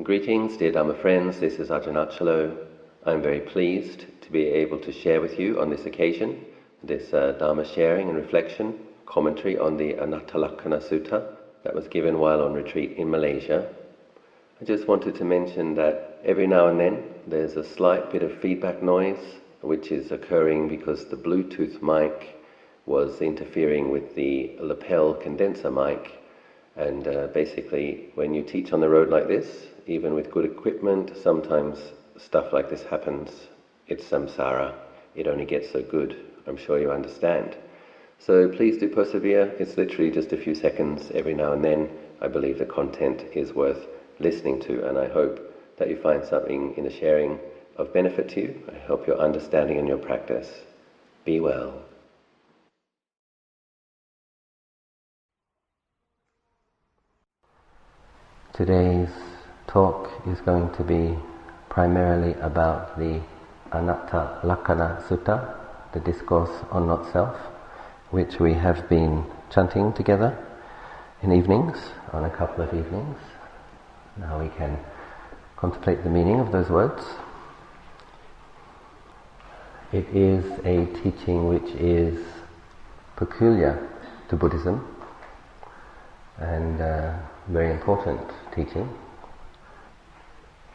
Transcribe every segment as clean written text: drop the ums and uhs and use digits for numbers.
Greetings, dear Dhamma friends, this is Ajahn. I'm very pleased to be able to share with you on this occasion, this Dhamma sharing and reflection, commentary on the Anattalakkana Sutta that was given while on retreat in Malaysia. I just wanted to mention that every now and then there's a slight bit of feedback noise which is occurring because the Bluetooth mic was interfering with the lapel condenser mic. And basically, when you teach on the road like this, even with good equipment, sometimes stuff like this happens. It's samsara. It only gets so good. I'm sure you understand. So please do persevere. It's literally just a few seconds every now and then. I believe the content is worth listening to, and I hope that you find something in the sharing of benefit to you. I hope your understanding and your practice. Be well. Today's talk is going to be primarily about the Anattalakkana Sutta, the discourse on not-self, which we have been chanting together in evenings, on a couple of evenings. Now we can contemplate the meaning of those words. It is a teaching which is peculiar to Buddhism, and very important teaching.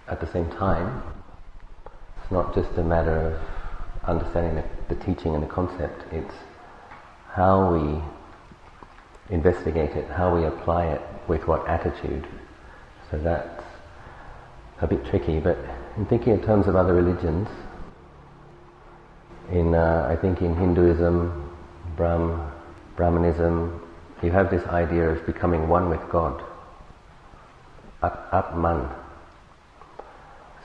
At the same time, it's not just a matter of understanding the teaching and the concept, it's how we investigate it, how we apply it, with what attitude. So that's a bit tricky, but in thinking in terms of other religions, I think in Hinduism, Brahmanism, you have this idea of becoming one with God. Atman.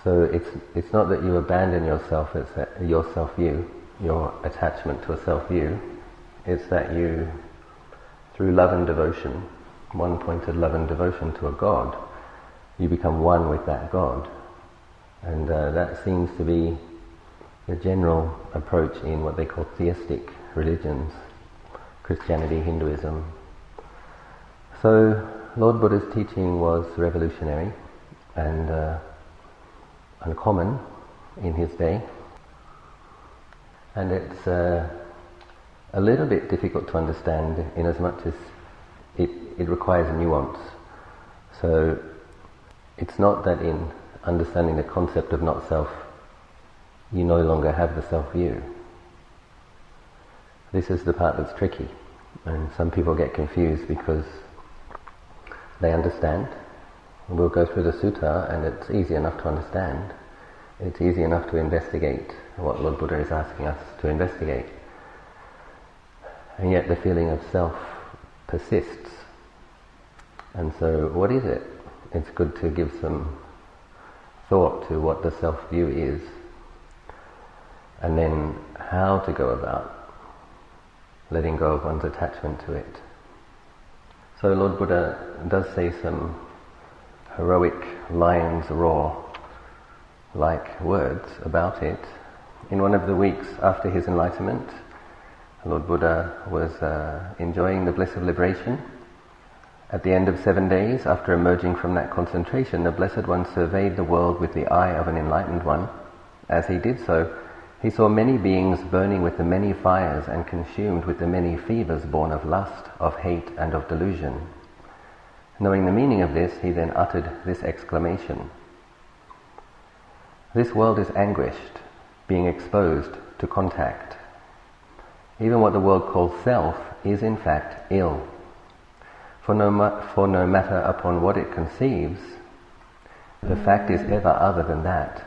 So it's not that you abandon yourself, it's that your self-view, your attachment to a self-view. It's that you, through love and devotion, one-pointed love and devotion to a God, you become one with that God. And that seems to be the general approach in what they call theistic religions, Christianity, Hinduism. So Lord Buddha's teaching was revolutionary and uncommon in his day, and it's a little bit difficult to understand in as much as it requires nuance. So it's not that in understanding the concept of not-self you no longer have the self-view. This is the part that's tricky, and some people get confused because they understand. We'll go through the sutta and it's easy enough to understand. It's easy enough to investigate what Lord Buddha is asking us to investigate. And yet the feeling of self persists. And so what is it? It's good to give some thought to what the self-view is, and then how to go about letting go of one's attachment to it. So Lord Buddha does say some heroic lion's roar like words about it. In one of the weeks after his enlightenment, Lord Buddha was enjoying the bliss of liberation. At the end of 7 days, after emerging from that concentration, the Blessed One surveyed the world with the eye of an enlightened one. As he did so, he saw many beings burning with the many fires and consumed with the many fevers born of lust, of hate, and of delusion. Knowing the meaning of this, he then uttered this exclamation: "This world is anguished, being exposed to contact. Even what the world calls self is in fact ill. For no matter upon what it conceives, the fact is ever other than that.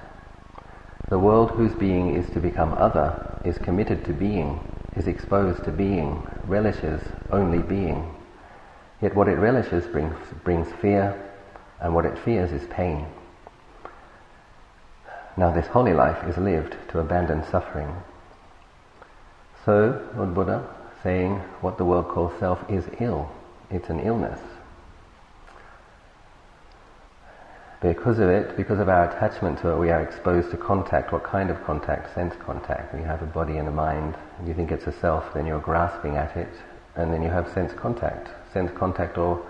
The world whose being is to become other is committed to being, is exposed to being, relishes only being. Yet what it relishes brings fear, and what it fears is pain. Now this holy life is lived to abandon suffering." So, Lord Buddha saying what the world calls self is ill. It's an illness. Because of it, because of our attachment to it, we are exposed to contact. What kind of contact? Sense contact. You have a body and a mind, and you think it's a self, then you're grasping at it, and then you have sense contact. Sense contact or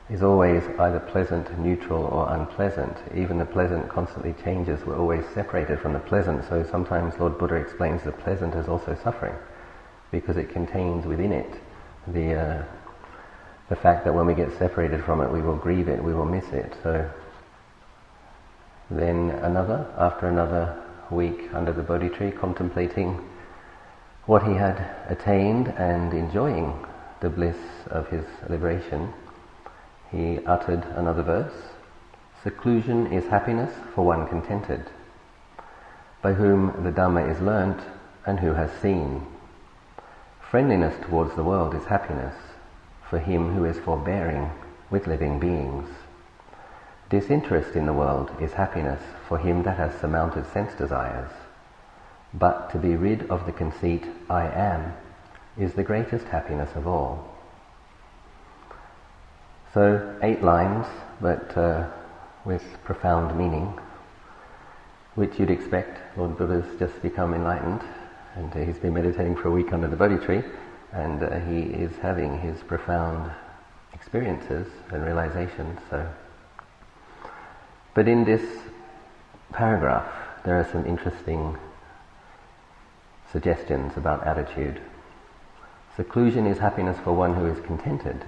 is always either pleasant, neutral, or unpleasant. Even the pleasant constantly changes. We're always separated from the pleasant. So sometimes Lord Buddha explains the pleasant as also suffering, because it contains within it the fact that when we get separated from it, we will grieve it, we will miss it. So then after another week under the Bodhi tree, contemplating what he had attained and enjoying the bliss of his liberation, he uttered another verse. Seclusion is happiness for one contented, by whom the Dhamma is learnt and who has seen. Friendliness towards the world is happiness for him who is forbearing with living beings. Disinterest in the world is happiness for him that has surmounted sense desires. But to be rid of the conceit, I am, is the greatest happiness of all. So 8 lines, but with profound meaning, which you'd expect. Lord Buddha's just become enlightened, and he's been meditating for a week under the Bodhi tree, and he is having his profound experiences and realizations. But in this paragraph, there are some interesting suggestions about attitude. Seclusion is happiness for one who is contented.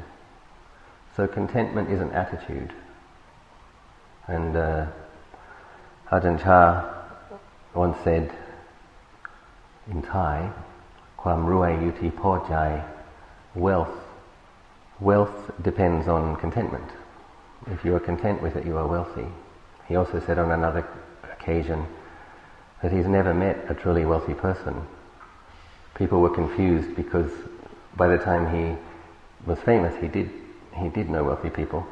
So contentment is an attitude. And Ajahn Chah once said in Thai, "Kwam rui yuti po jai," wealth depends on contentment. If you are content with it, you are wealthy. He also said on another occasion that he's never met a truly wealthy person. People were confused because by the time he was famous, he did know wealthy people.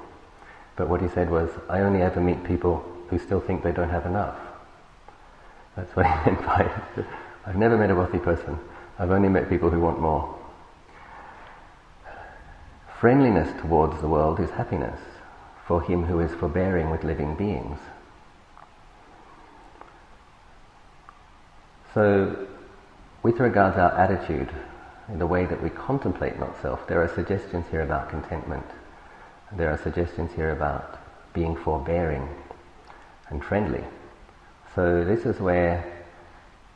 But what he said was, I only ever meet people who still think they don't have enough. That's what he meant by it. I've never met a wealthy person. I've only met people who want more. Friendliness towards the world is happiness for him who is forbearing with living beings. So, with regards to our attitude, in the way that we contemplate not-self, there are suggestions here about contentment. There are suggestions here about being forbearing and friendly. So this is where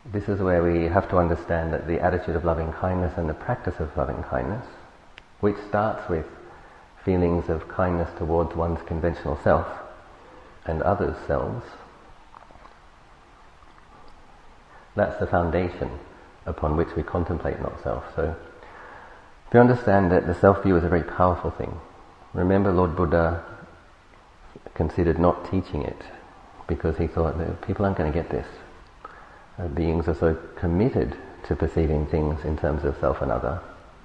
we have to understand that the attitude of loving kindness and the practice of loving kindness, which starts with feelings of kindness towards one's conventional self and others' selves, that's the foundation upon which we contemplate not-self. So if you understand that the self-view is a very powerful thing, remember Lord Buddha considered not teaching it because he thought that people aren't going to get this. Beings are so committed to perceiving things in terms of self and other.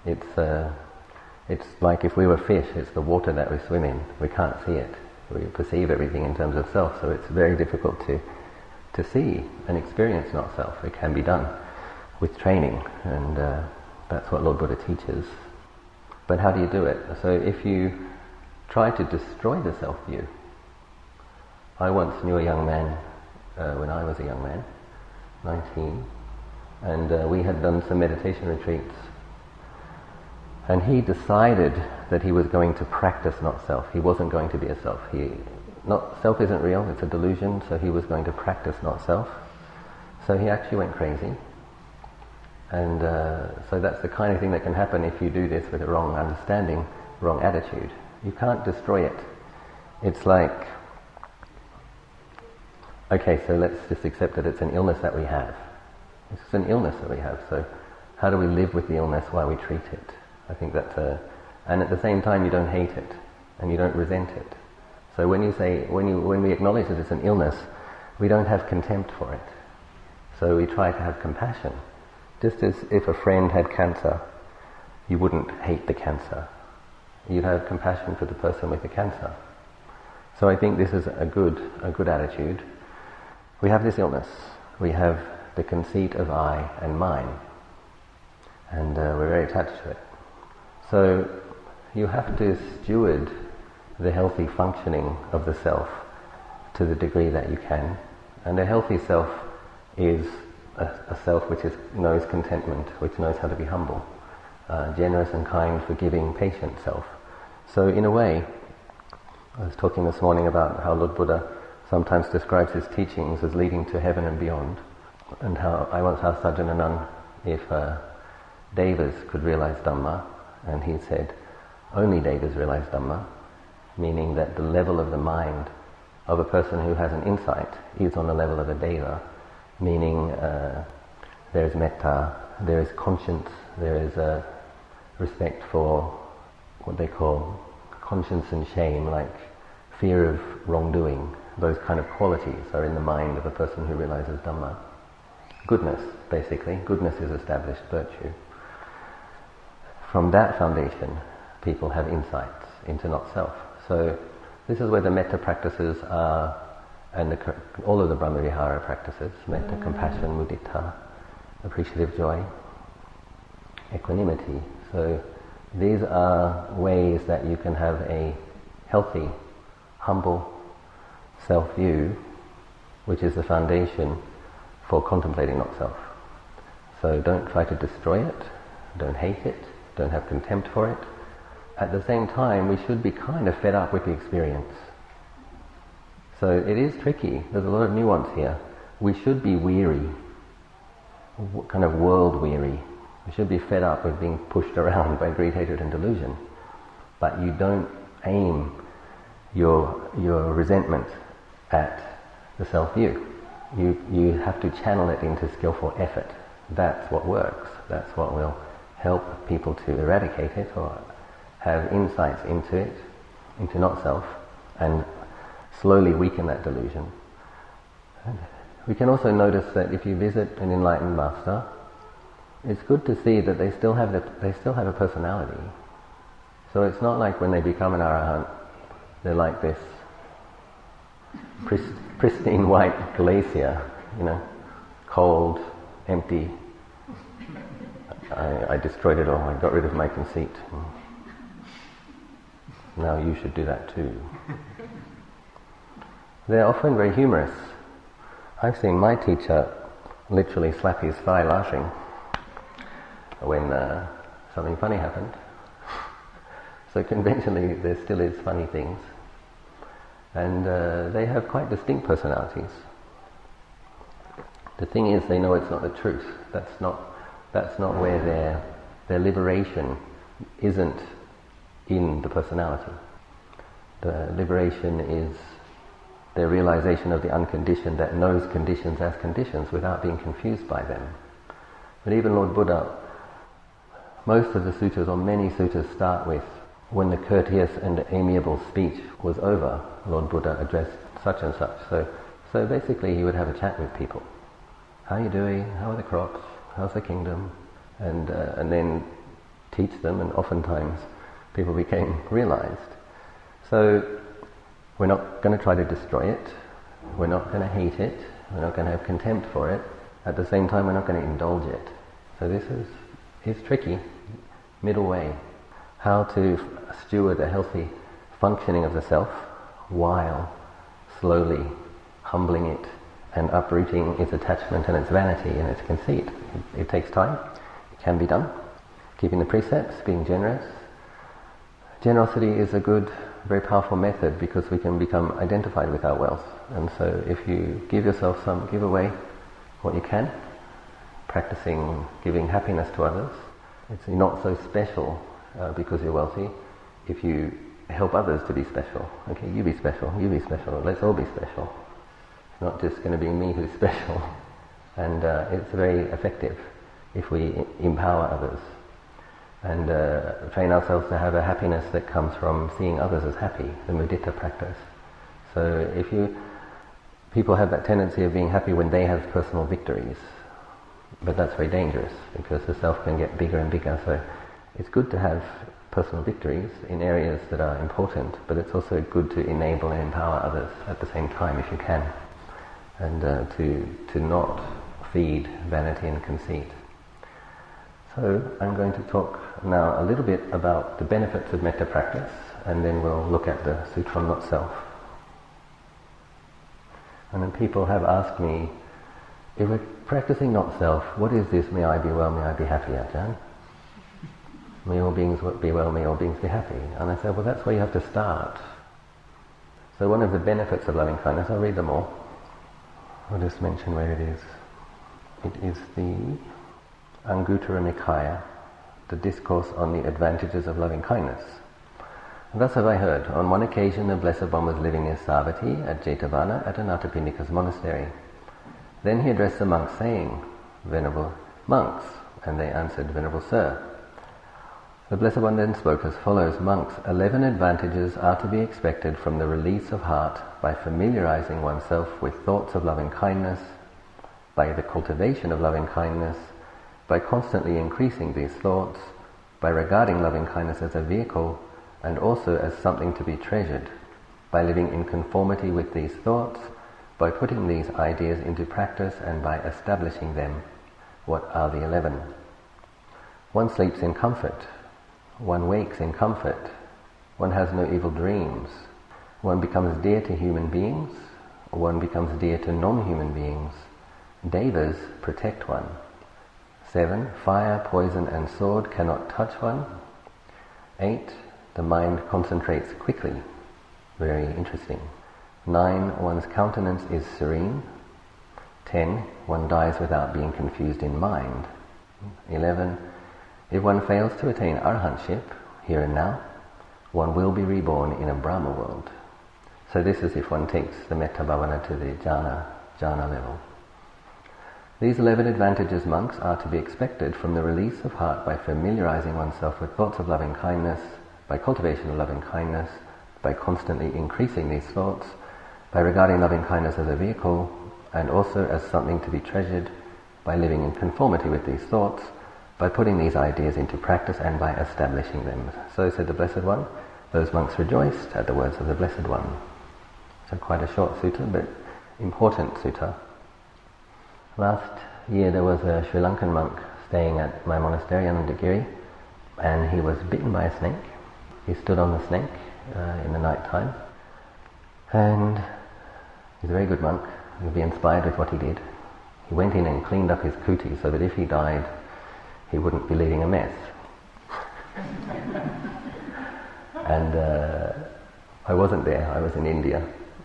It's like if we were fish, it's the water that we swim in. We can't see it. We perceive everything in terms of self, so it's very difficult to see and experience not self. It can be done with training, and that's what Lord Buddha teaches. But how do you do it? So if you try to destroy the self-view, I once knew a young man when I was a young man, 19, and we had done some meditation retreats, and he decided that he was going to practice not self. He wasn't going to be a self. Self isn't real, it's a delusion, so he was going to practice not self. So he actually went crazy. And so that's the kind of thing that can happen if you do this with a wrong understanding, wrong attitude. You can't destroy it. It's like, okay, so let's just accept that it's an illness that we have. It's an illness that we have, so how do we live with the illness while we treat it? I think that's and at the same time you don't hate it, and you don't resent it. So when we acknowledge that it's an illness, we don't have contempt for it. So we try to have compassion. Just as if a friend had cancer, you wouldn't hate the cancer. You'd have compassion for the person with the cancer. So I think this is a good attitude. We have this illness. We have the conceit of I and mine. And we're very attached to it. So you have to steward the healthy functioning of the self to the degree that you can. And a healthy self is a self which knows contentment, which knows how to be humble, generous and kind, forgiving, patient self. So in a way, I was talking this morning about how Lord Buddha sometimes describes his teachings as leading to heaven and beyond, and how I once asked Ajahn Anan if Devas could realize Dhamma, and he said only Devas realize Dhamma, meaning that the level of the mind of a person who has an insight is on the level of a Deva, meaning there is metta, there is conscience, there is a respect for what they call conscience and shame, like fear of wrongdoing. Those kind of qualities are in the mind of a person who realizes Dhamma. Goodness, basically. Goodness is established virtue. From that foundation, people have insights into not-self. So this is where the metta practices are, and all of the Brahmavihara practices, metta, compassion, mudita, appreciative joy, equanimity. So these are ways that you can have a healthy, humble self-view, which is the foundation for contemplating not-self. So don't try to destroy it, don't hate it, don't have contempt for it. At the same time, we should be kind of fed up with the experience. So it is tricky, there's a lot of nuance here. We should be weary, kind of world weary. We should be fed up with being pushed around by greed, hatred and delusion. But you don't aim your resentment at the self-view. You have to channel it into skillful effort. That's what works. That's what will help people to eradicate it or have insights into it, into not-self, and slowly weaken that delusion. And we can also notice that if you visit an enlightened master, it's good to see that they still have a personality. So it's not like when they become an arahant, they're like this pristine white glacier, cold, empty. I destroyed it all, I got rid of my conceit. Now you should do that too. They're often very humorous. I've seen my teacher literally slap his thigh laughing when something funny happened. So conventionally there still is funny things. And they have quite distinct personalities. The thing is, they know it's not the truth. That's not where their liberation isn't in the personality. The liberation is their realization of the unconditioned that knows conditions as conditions without being confused by them. But even Lord Buddha, most of the sutras, or many sutras, start with, when the courteous and amiable speech was over, Lord Buddha addressed such and such. So basically he would have a chat with people. How are you doing? How are the crops? How's the kingdom? And then teach them, and oftentimes people became realized. So we're not going to try to destroy it, we're not going to hate it, we're not going to have contempt for it. At the same time, we're not going to indulge it. So this is tricky, middle way. How to steward a healthy functioning of the self while slowly humbling it and uprooting its attachment and its vanity and its conceit. It takes time, it can be done. Keeping the precepts, being generous. Generosity is a good, very powerful method because we can become identified with our wealth. And so if you give yourself some, give away what you can, practicing giving happiness to others. You're not so special because you're wealthy. If you help others to be special, okay, you be special, let's all be special. It's not just going to be me who's special. And it's very effective if we empower others and train ourselves to have a happiness that comes from seeing others as happy, the mudita practice. So people have that tendency of being happy when they have personal victories, but that's very dangerous because the self can get bigger and bigger. So it's good to have personal victories in areas that are important, but it's also good to enable and empower others at the same time if you can, and to not feed vanity and conceit. So I'm going to talk now a little bit about the benefits of metta practice, and then we'll look at the Sutra on Not Self. And then people have asked me, if we're practicing not self, what is this may I be well, may I be happy, Ajahn? May all beings be well, may all beings be happy. And I said, well, that's where you have to start. So one of the benefits of loving kindness, I'll read them all. I'll just mention where it is. It is the Anguttara Nikaya, the discourse on the advantages of loving kindness. And thus have I heard, on one occasion the Blessed One was living in Savatthi at Jetavana at Anathapindika's monastery. Then he addressed the monks saying, "Venerable monks," and they answered, "Venerable Sir." The Blessed One then spoke as follows: "Monks, 11 advantages are to be expected from the release of heart by familiarizing oneself with thoughts of loving kindness, by the cultivation of loving kindness, by constantly increasing these thoughts, by regarding loving kindness as a vehicle and also as something to be treasured, by living in conformity with these thoughts, by putting these ideas into practice and by establishing them." What are the 11? One sleeps in comfort. One wakes in comfort. One has no evil dreams. One becomes dear to human beings. One becomes dear to non-human beings. Devas protect one. 7. Fire, poison and sword cannot touch one. 8. The mind concentrates quickly. Very interesting. 9. One's countenance is serene. 10. One dies without being confused in mind. 11. If one fails to attain arahantship, here and now, one will be reborn in a Brahma world. So this is if one takes the Metta Bhavana to the jhana level. These 11 advantages, monks, are to be expected from the release of heart by familiarizing oneself with thoughts of loving kindness, by cultivation of loving kindness, by constantly increasing these thoughts, by regarding loving kindness as a vehicle, and also as something to be treasured, by living in conformity with these thoughts, by putting these ideas into practice and by establishing them. So said the Blessed One, those monks rejoiced at the words of the Blessed One. So quite a short sutta, but important sutta. Last year there was a Sri Lankan monk staying at my monastery, Anandagiri, and he was bitten by a snake. He stood on the snake in the night time, and he's a very good monk. You'll be inspired with what he did. He went in and cleaned up his kuti so that if he died, he wouldn't be leaving a mess. And I wasn't there, I was in India.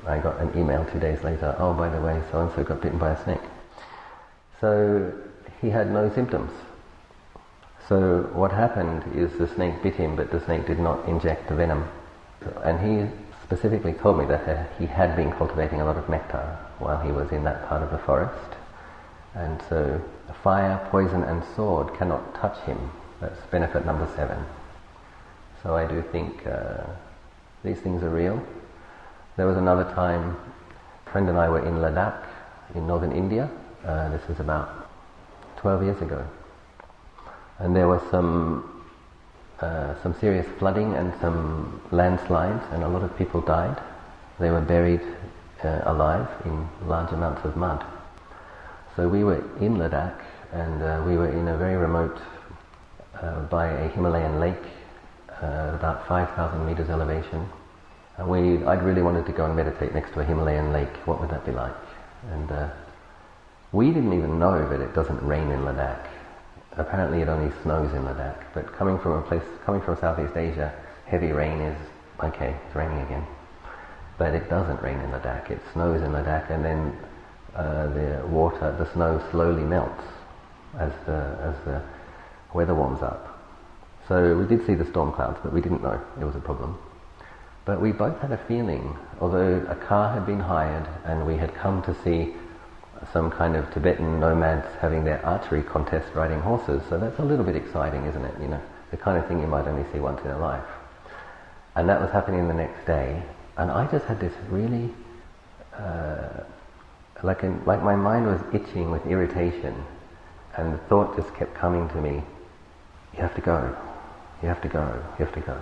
I got an email 2 days later, "Oh, by the way, so-and-so got bitten by a snake." So he had no symptoms. So what happened is the snake bit him, but the snake did not inject the venom. And he specifically told me that he had been cultivating a lot of metta while he was in that part of the forest. And so fire, poison and sword cannot touch him. That's benefit number 7. So I do think these things are real. There was another time, a friend and I were in Ladakh in northern India. This was about 12 years ago. And there was some serious flooding and some landslides, and a lot of people died. They were buried alive in large amounts of mud. So we were in Ladakh, and we were in a very remote, by a Himalayan lake, about 5,000 meters elevation. And I'd really wanted to go and meditate next to a Himalayan lake. What would that be like? And we didn't even know that it doesn't rain in Ladakh. Apparently it only snows in Ladakh. But coming from Southeast Asia, heavy rain is, okay, it's raining again. But it doesn't rain in Ladakh. It snows in Ladakh, and then the snow slowly melts as the weather warms up. So we did see the storm clouds, but we didn't know it was a problem. But we both had a feeling, although a car had been hired and we had come to see some kind of Tibetan nomads having their archery contest riding horses, so that's a little bit exciting, isn't it? You know, the kind of thing you might only see once in a life. And that was happening the next day, and I just had this really, like my mind was itching with irritation, and the thought just kept coming to me, you have to go, you have to go, you have to go.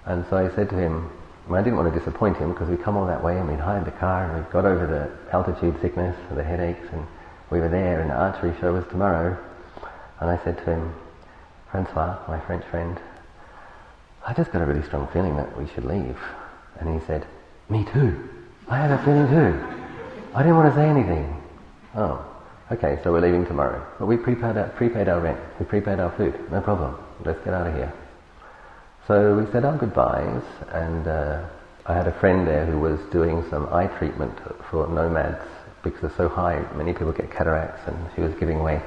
And so I said to him, I didn't want to disappoint him because we'd come all that way and we'd hired the car and we'd got over the altitude sickness, the headaches, and we were there and the archery show was tomorrow. And I said to him, Francois, my French friend, I just got a really strong feeling that we should leave. And he said, me too. I have a feeling too. I didn't want to say anything. Oh, okay, so we're leaving tomorrow. But we prepaid our rent, we prepaid our food, no problem. Let's get out of here. So we said our goodbyes, and I had a friend there who was doing some eye treatment for nomads because they're so high, many people get cataracts, and she was giving away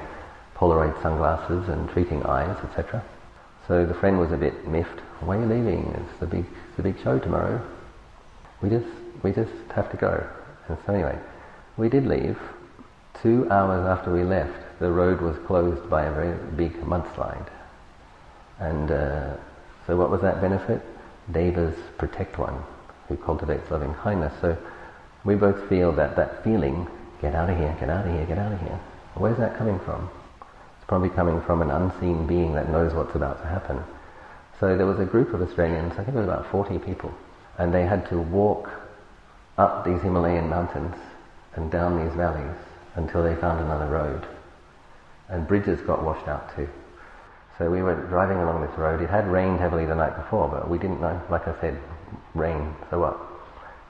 Polaroid sunglasses and treating eyes, etc. So the friend was a bit miffed. Why are you leaving? It's the big show tomorrow. We just have to go. And so anyway, we did leave. 2 hours after we left, the road was closed by a very big mudslide. And so what was that benefit? Devas protect one who cultivates loving kindness. So we both feel that feeling, get out of here, get out of here, get out of here. Where's that coming from? It's probably coming from an unseen being that knows what's about to happen. So there was a group of Australians, I think it was about 40 people, and they had to walk up these Himalayan mountains and down these valleys until they found another road. And bridges got washed out too. So we were driving along this road. It had rained heavily the night before, but we didn't know, like I said, rain, so what?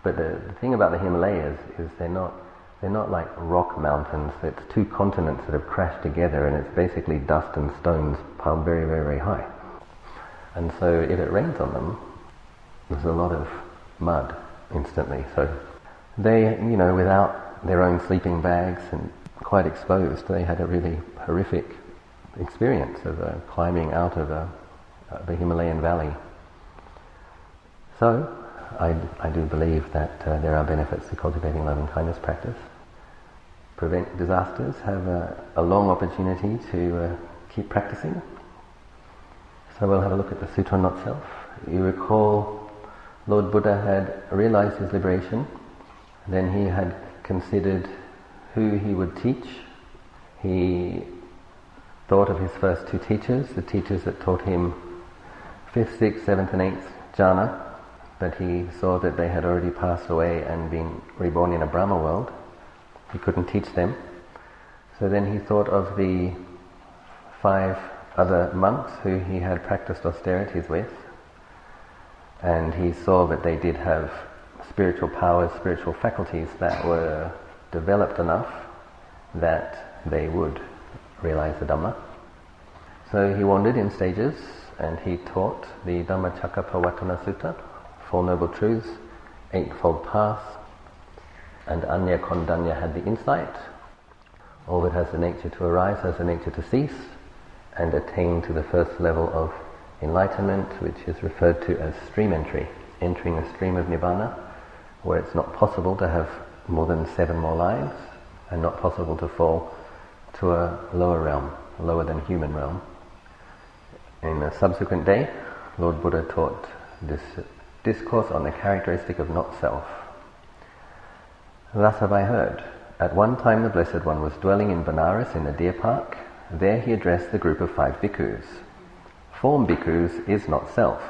But the thing about the Himalayas is they're not like rock mountains. It's two continents that have crashed together, and it's basically dust and stones piled very, very, very high. And so if it rains on them, there's a lot of mud instantly. So they, without their own sleeping bags and quite exposed, they had a really horrific experience of climbing out of the Himalayan valley. So I do believe that there are benefits to cultivating loving kindness practice. Prevent disasters, have a long opportunity to keep practicing. So we'll have a look at the Sutra on Not Self. You recall Lord Buddha had realized his liberation, then he had considered who he would teach. He thought of his first two teachers, the teachers that taught him 5th, 6th, 7th and 8th jhana, but he saw that they had already passed away and been reborn in a Brahma world. He couldn't teach them. So then he thought of the 5 other monks who he had practiced austerities with, and he saw that they did have spiritual powers, spiritual faculties that were developed enough that they would realize the Dhamma. So he wandered in stages and he taught the Dhammacakkappavattana Sutta, Four Noble Truths, Eightfold Path, and Anya Kondanya had the insight. All that has the nature to arise has the nature to cease, and attain to the first level of enlightenment, which is referred to as stream entry, entering a stream of Nibbana, where it's not possible to have more than 7 more lives, and not possible to fall to a lower realm, lower than human realm. In a subsequent day, Lord Buddha taught this discourse on the characteristic of not self. Thus have I heard. At one time the Blessed One was dwelling in Benares in the deer park. There he addressed the group of 5 bhikkhus. Form, bhikkhus, is not self.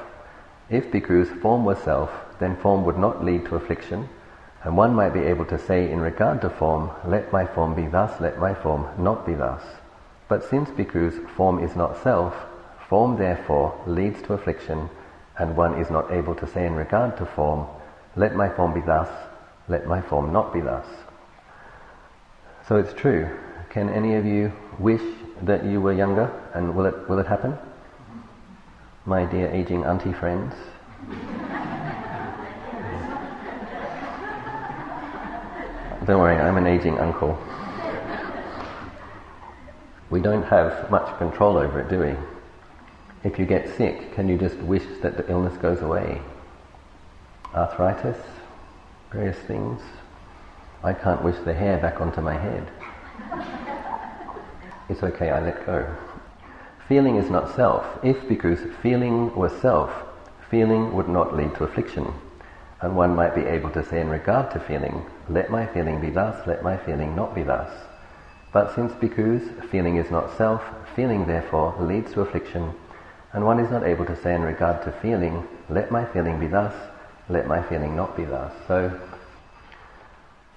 If bhikkhus, form were self, then form would not lead to affliction, and one might be able to say in regard to form, let my form be thus, let my form not be thus. But since bhikkhus, form is not self, form therefore leads to affliction, and one is not able to say in regard to form, let my form be thus, let my form not be thus. So it's true. Can any of you wish that you were younger, and will it happen? My dear aging auntie friends. Don't worry, I'm an aging uncle. We don't have much control over it, do we? If you get sick, can you just wish that the illness goes away? Arthritis, various things. I can't wish the hair back onto my head. It's okay, I let go. Feeling is not self. If, because feeling was self, feeling would not lead to affliction. And one might be able to say in regard to feeling, let my feeling be thus, let my feeling not be thus. But since because feeling is not self, feeling therefore leads to affliction, and one is not able to say in regard to feeling, let my feeling be thus, let my feeling not be thus. So,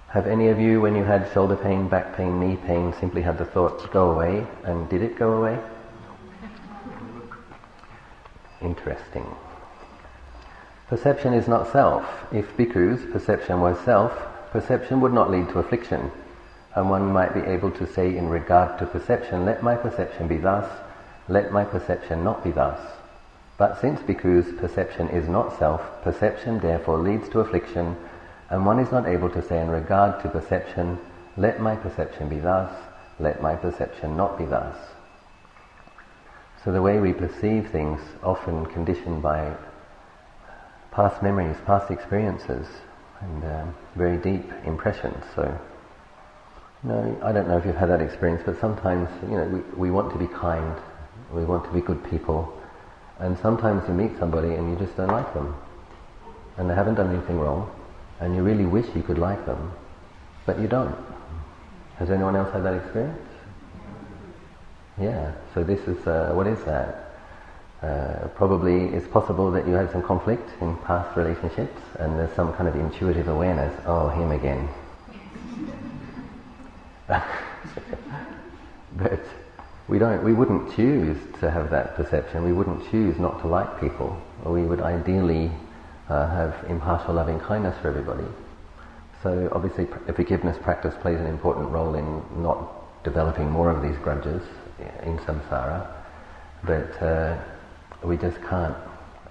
have any of you, when you had shoulder pain, back pain, knee pain, simply had the thought, go away, and did it go away? Interesting. Perception is not self. If bhikkhus, perception was self, perception would not lead to affliction, and one might be able to say in regard to perception, let my perception be thus, let my perception not be thus. But since bhikkhus perception is not self, perception therefore leads to affliction, and one is not able to say in regard to perception, let my perception be thus, let my perception not be thus. So the way we perceive things, often conditioned by past memories, past experiences, and very deep impressions. So, I don't know if you've had that experience, but sometimes, we want to be kind, we want to be good people, and sometimes you meet somebody and you just don't like them, and they haven't done anything wrong, and you really wish you could like them, but you don't. Has anyone else had that experience? Yeah, so this is, what is that? Probably it's possible that you had some conflict in past relationships and there's some kind of intuitive awareness, oh, him again. But we wouldn't choose to have that perception, we wouldn't choose not to like people. We would ideally have impartial loving kindness for everybody. So obviously forgiveness practice plays an important role in not developing more of these grudges in samsara, but we just can't.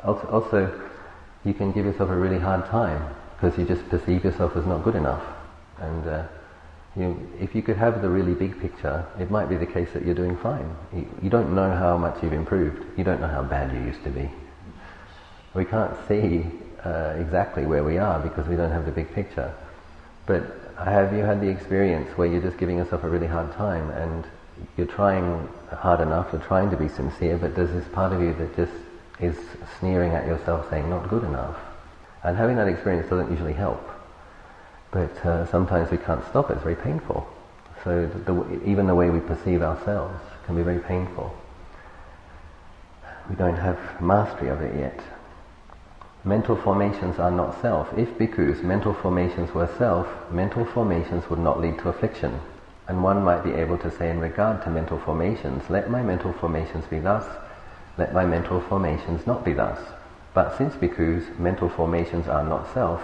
Also, you can give yourself a really hard time because you just perceive yourself as not good enough. And if you could have the really big picture, it might be the case that you're doing fine. You don't know how much you've improved. You don't know how bad you used to be. We can't see exactly where we are because we don't have the big picture. But have you had the experience where you're just giving yourself a really hard time and you're trying hard enough, you're trying to be sincere, but there's this part of you that just is sneering at yourself saying, not good enough. And having that experience doesn't usually help. But sometimes we can't stop it, it's very painful. So even the way we perceive ourselves can be very painful. We don't have mastery of it yet. Mental formations are not self. If bhikkhus, mental formations were self, mental formations would not lead to affliction. And one might be able to say in regard to mental formations, let my mental formations be thus, let my mental formations not be thus. But since bhikkhus, mental formations are not self,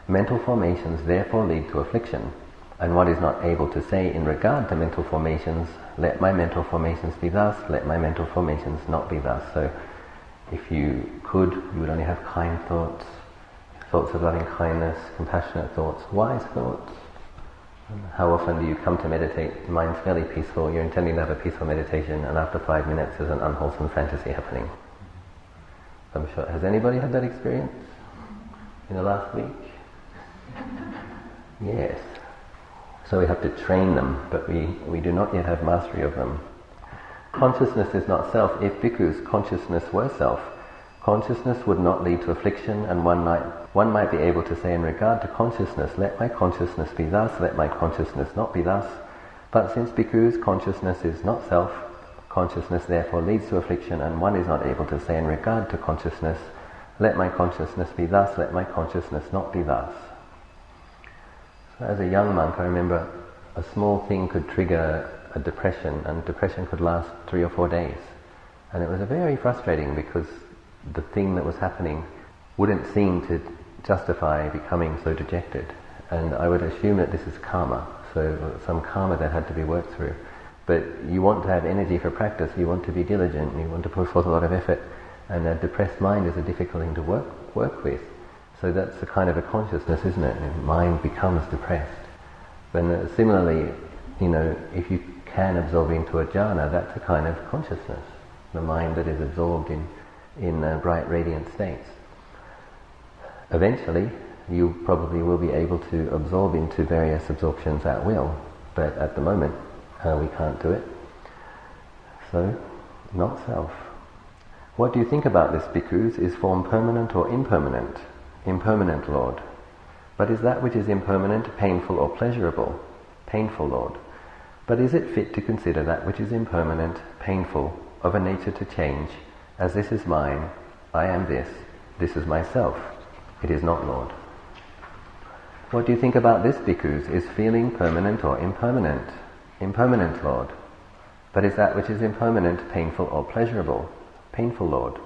mental formations therefore lead to affliction. And one is not able to say in regard to mental formations, let my mental formations be thus, let my mental formations not be thus. So if you could, you would only have kind thoughts, thoughts of loving kindness, compassionate thoughts, wise thoughts. How often do you come to meditate, your mind's fairly peaceful, you're intending to have a peaceful meditation, and after 5 minutes there's an unwholesome fantasy happening? I'm sure, has anybody had that experience in the last week? Yes. So we have to train them, but we do not yet have mastery of them. Consciousness is not self. If bhikkhus, consciousness were self, consciousness would not lead to affliction, and one might be able to say in regard to consciousness, let my consciousness be thus, let my consciousness not be thus. But since bhikkhus, consciousness is not self, consciousness therefore leads to affliction, and one is not able to say in regard to consciousness, let my consciousness be thus, let my consciousness not be thus. So as a young monk, I remember a small thing could trigger a depression, and depression could last 3 or 4 days. And it was very frustrating because the thing that was happening wouldn't seem to justify becoming so dejected. And I would assume that this is karma, so some karma that had to be worked through. But you want to have energy for practice, you want to be diligent, you want to put forth a lot of effort, and a depressed mind is a difficult thing to work with. So that's a kind of a consciousness, isn't it? The mind becomes depressed. Then similarly, if you can absorb into a jhana, that's a kind of consciousness, the mind that is absorbed in bright radiant states. Eventually you probably will be able to absorb into various absorptions at will, but at the moment we can't do it. So, not self. What do you think about this, bhikkhus? Is form permanent or impermanent? Impermanent, Lord. But is that which is impermanent painful or pleasurable? Painful, Lord. But is it fit to consider that which is impermanent, painful, of a nature to change, as this is mine, I am this is myself, it is not, Lord? What do you think about this, bhikkhus? Is feeling permanent or impermanent? Impermanent, Lord. But is that which is impermanent painful or pleasurable? Painful, Lord.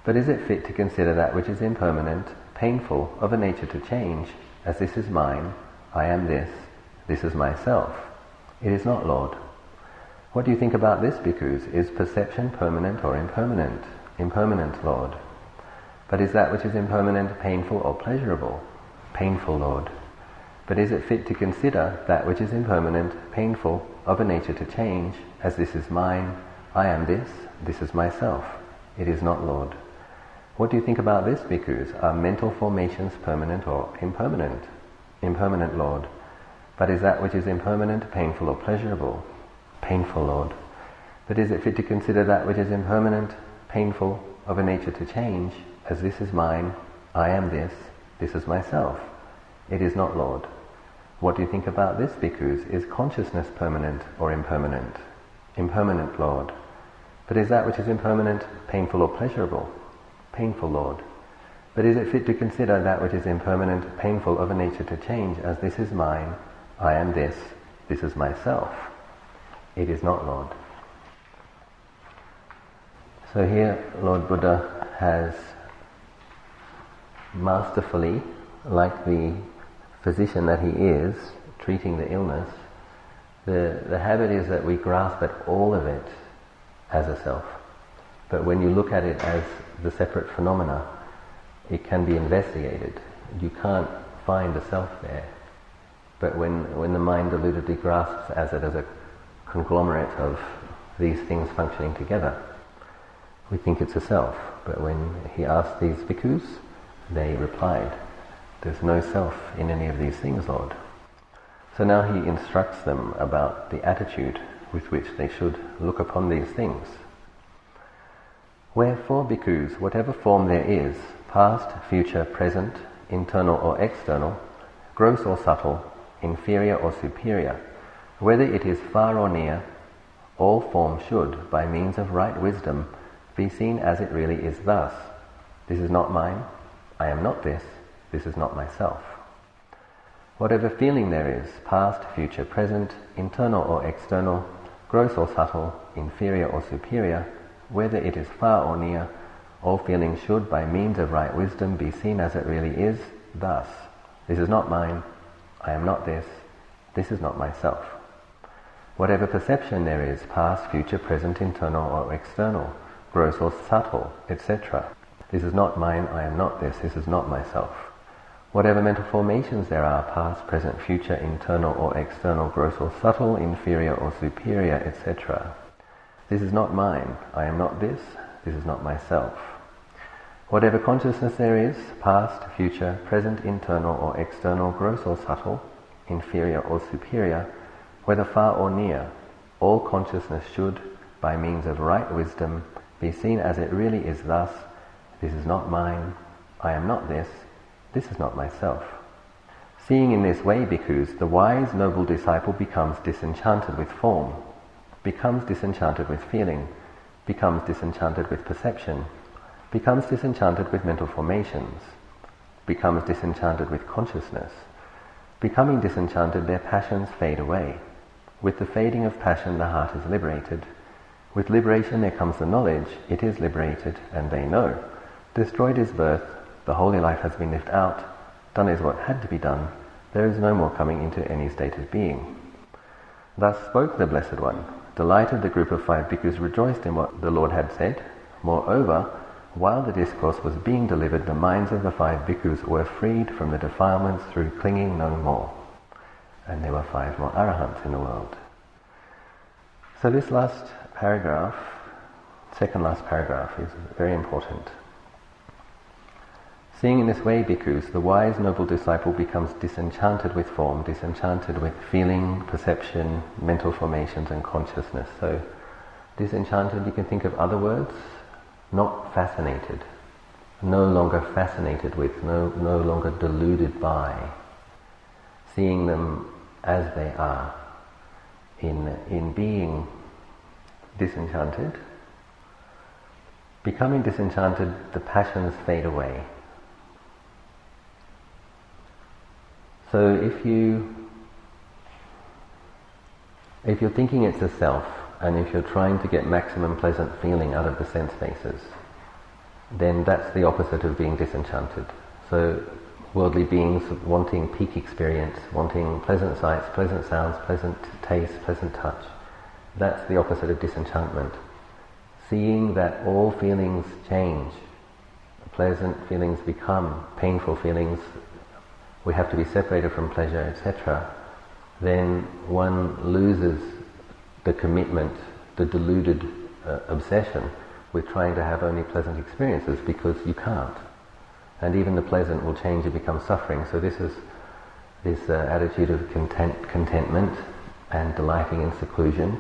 But is it fit to consider that which is impermanent, painful, of a nature to change, as this is mine, I am this is myself? It is not, Lord. What do you think about this, bhikkhus? Is perception permanent or impermanent? impermanent, Lord. But is that which is impermanent painful or pleasurable? Painful, Lord. But is it fit to consider that which is impermanent, painful, of a nature to change, as this is mine, I am this is myself? It is not, Lord. What do you think about this, bhikkhus? Are mental formations permanent or impermanent? Impermanent, Lord. But is that which is impermanent painful or pleasurable? Painful, Lord. But is it fit to consider that which is impermanent, painful, of a nature to change, as this is mine, I am this is myself? It is not, Lord. What do you think about this, bhikkhus? Is consciousness permanent or impermanent? Impermanent, Lord. But is that which is impermanent painful or pleasurable? Painful, Lord. But is it fit to consider that which is impermanent, painful, of a nature to change, as this is mine, I am this is myself? It is not, Lord. So here Lord Buddha has masterfully, like the physician that he is, treating the illness, the habit is that we grasp at all of it as a self. But when you look at it as the separate phenomena, it can be investigated. You can't find a self there. But when the mind deludedly grasps as it as a conglomerate of these things functioning together, we think it's a self. But when he asked these bhikkhus, they replied, there's no self in any of these things, Lord. So now he instructs them about the attitude with which they should look upon these things. Wherefore, bhikkhus, whatever form there is, past, future, present, internal or external, gross or subtle, inferior or superior, whether it is far or near, all form should, by means of right wisdom, be seen as it really is thus. This is not mine, I am not this is not myself. Whatever feeling there is, past, future, present, internal or external, gross or subtle, inferior or superior, whether it is far or near, all feeling should, by means of right wisdom, be seen as it really is, thus. This is not mine, I am not this is not myself. Whatever perception there is, past, future, present, internal or external, gross or subtle, etc. This is not mine, I am not this is not myself. Whatever mental formations there are, past, present, future, internal or external, gross or subtle, inferior or superior, etc. This is not mine, I am not this is not myself. Whatever consciousness there is, past, future, present, internal or external, gross or subtle, inferior or superior, whether far or near, all consciousness should, by means of right wisdom, be seen as it really is thus. This is not mine, I am not this is not myself. Seeing in this way, bhikkhus, the wise, noble disciple becomes disenchanted with form, becomes disenchanted with feeling, becomes disenchanted with perception, becomes disenchanted with mental formations, becomes disenchanted with consciousness. Becoming disenchanted, their passions fade away. With the fading of passion, the heart is liberated. With liberation there comes the knowledge, it is liberated, and they know. Destroyed is birth, the holy life has been lived out, done is what had to be done, there is no more coming into any state of being. Thus spoke the Blessed One. Delighted, the group of 5 bhikkhus rejoiced in what the Lord had said. Moreover, while the discourse was being delivered, the minds of the 5 bhikkhus were freed from the defilements through clinging no more. And there were 5 more arahants in the world. So this last paragraph, second last paragraph, is very important. Seeing in this way, bhikkhus, the wise, noble disciple becomes disenchanted with form, disenchanted with feeling, perception, mental formations and consciousness. So disenchanted, you can think of other words, not fascinated, no longer fascinated with, no longer deluded by, seeing them as they are. In being disenchanted, becoming disenchanted, the passions fade away. So if you're thinking it's a self, and if you're trying to get maximum pleasant feeling out of the sense bases, then that's the opposite of being disenchanted. So worldly beings wanting peak experience, wanting pleasant sights, pleasant sounds, pleasant taste, pleasant touch, that's the opposite of disenchantment. seeing that all feelings change. Pleasant feelings become painful feelings. We have to be separated from pleasure, etc. Then one loses the commitment, the deluded obsession with trying to have only pleasant experiences, because you can't. And even the pleasant will change and become suffering. So this is this attitude of contentment and delighting in seclusion.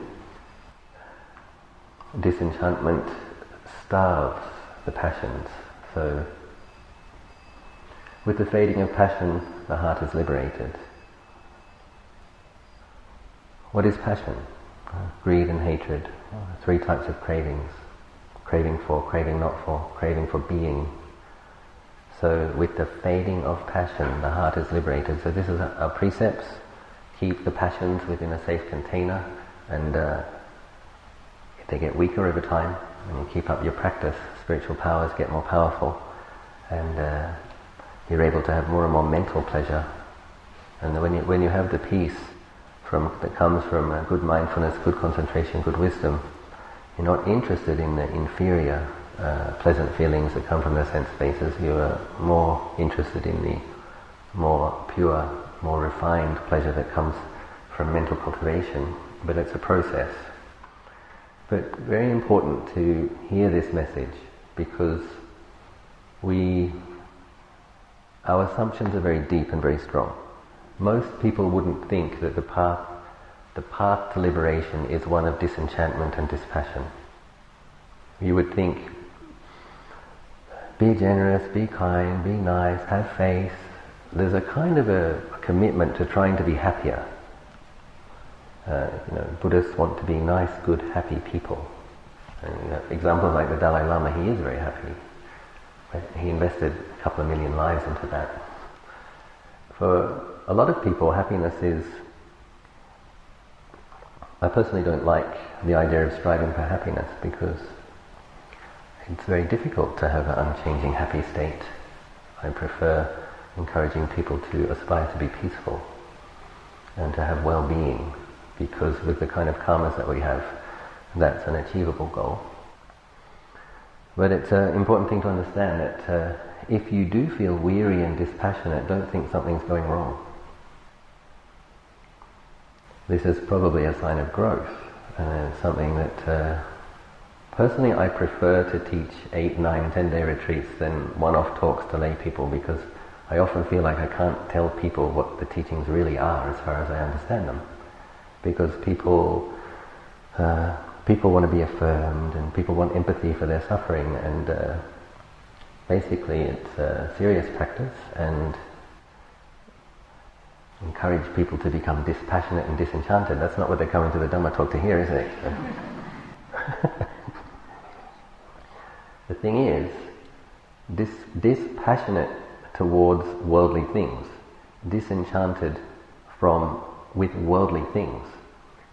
Disenchantment starves the passions. So with the fading of passion, the heart is liberated. What is passion? Greed and hatred. Three types of cravings. Craving for, craving not for, craving for being. So with the fading of passion, the heart is liberated. So this is our precepts. Keep the passions within a safe container, and if they get weaker over time, and you keep up your practice, spiritual powers get more powerful, and you're able to have more and more mental pleasure. And when you have the peace that comes from good mindfulness, good concentration, good wisdom, you're not interested in the inferior pleasant feelings that come from the sense bases. You are more interested in the more pure, more refined pleasure that comes from mental cultivation. But it's a process. But very important to hear this message, because our assumptions are very deep and very strong. Most people wouldn't think that the path to liberation is one of disenchantment and dispassion. You would think, be generous, be kind, be nice, have faith. There's a kind of a commitment to trying to be happier. Buddhists want to be nice, good, happy people. And examples like the Dalai Lama, he is very happy. He invested a couple of million lives into that. For a lot of people, happiness is... I personally don't like the idea of striving for happiness, because it's very difficult to have an unchanging happy state. I prefer encouraging people to aspire to be peaceful and to have well-being, because with the kind of karmas that we have, that's an achievable goal. But it's an important thing to understand that if you do feel weary and dispassionate, don't think something's going wrong. This is probably a sign of growth, and it's something that personally I prefer to teach 8, 9, 10-day retreats than one-off talks to lay people, because I often feel like I can't tell people what the teachings really are as far as I understand them. Because people want to be affirmed, and people want empathy for their suffering, and basically it's a serious practice, and encourage people to become dispassionate and disenchanted. That's not what they're coming to the Dhamma talk to hear, is it? The thing is, dispassionate towards worldly things, disenchanted with worldly things.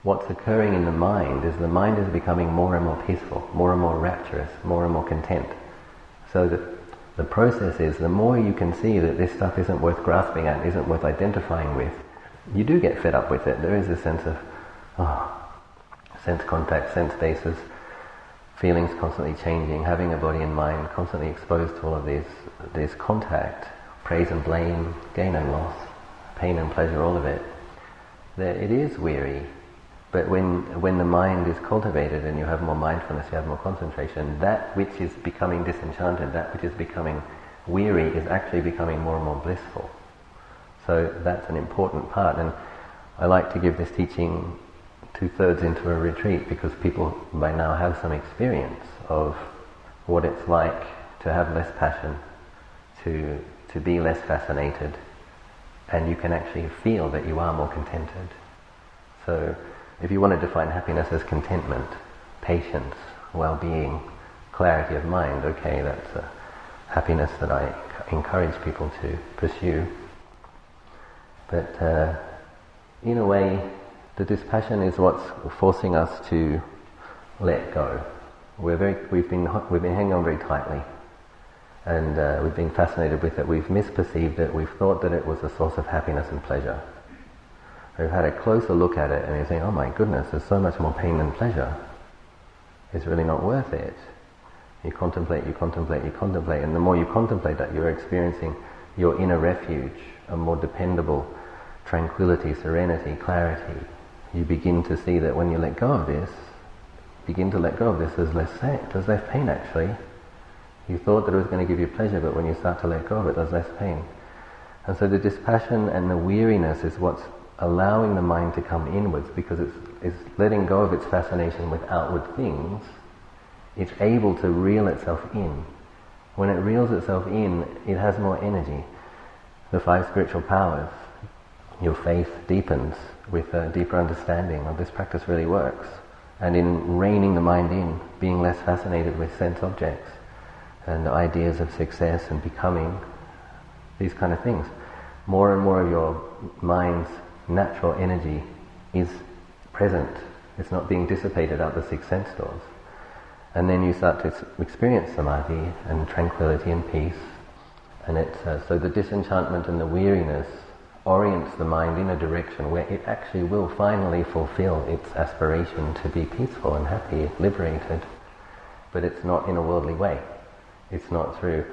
What's occurring in the mind is becoming more and more peaceful, more and more rapturous, more and more content. So the process is, the more you can see that this stuff isn't worth grasping at, isn't worth identifying with, you do get fed up with it. There is a sense of sense contact, sense bases, feelings constantly changing, having a body and mind constantly exposed to all of this contact, praise and blame, gain and loss, pain and pleasure, all of it. It is weary. But when the mind is cultivated and you have more mindfulness, you have more concentration, that which is becoming disenchanted, that which is becoming weary, is actually becoming more and more blissful. So that's an important part. And I like to give this teaching 2/3 into a retreat, because people by now have some experience of what it's like to have less passion, to be less fascinated, and you can actually feel that you are more contented. So if you want to define happiness as contentment, patience, well-being, clarity of mind, okay, that's a happiness that I encourage people to pursue. But in a way, the dispassion is what's forcing us to let go. We've been hanging on very tightly, and we've been fascinated with it. We've misperceived it. We've thought that it was a source of happiness and pleasure. We've had a closer look at it, and we're saying, oh my goodness, there's so much more pain than pleasure. it's really not worth it. You contemplate, and the more you contemplate that, you're experiencing your inner refuge, a more dependable tranquility, serenity, clarity. You begin to see that when you let go of this, there's less pain actually. You thought that it was going to give you pleasure, but when you start to let go of it, there's less pain. And so the dispassion and the weariness is what's allowing the mind to come inwards, because it's letting go of its fascination with outward things. It's able to reel itself in. When it reels itself in, it has more energy. The 5 spiritual powers, your faith deepens with a deeper understanding of this practice really works. And in reining the mind in, being less fascinated with sense objects and ideas of success and becoming, these kind of things, more and more of your mind's natural energy is present. It's not being dissipated out the 6 sense doors. And then you start to experience samadhi and tranquility and peace. And so the disenchantment and the weariness orients the mind in a direction where it actually will finally fulfill its aspiration to be peaceful and happy, liberated. But it's not in a worldly way. It's not through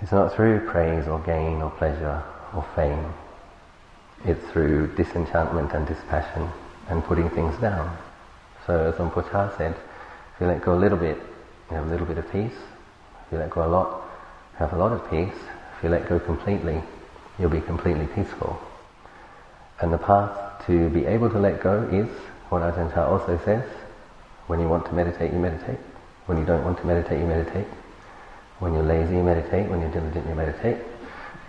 praise or gain or pleasure or fame. It's through disenchantment and dispassion and putting things down. So as Luang Por Chah said, if you let go a little bit, you have a little bit of peace. If you let go a lot, you have a lot of peace. If you let go completely, you'll be completely peaceful. And the path to be able to let go is what Ajahn Chah also says: when you want to meditate, you meditate. When you don't want to meditate, you meditate. When you're lazy, you meditate. When you're diligent, you meditate.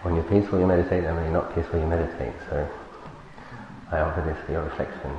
When you're peaceful, you meditate, and when you're not peaceful, you meditate. So I offer this for your reflection.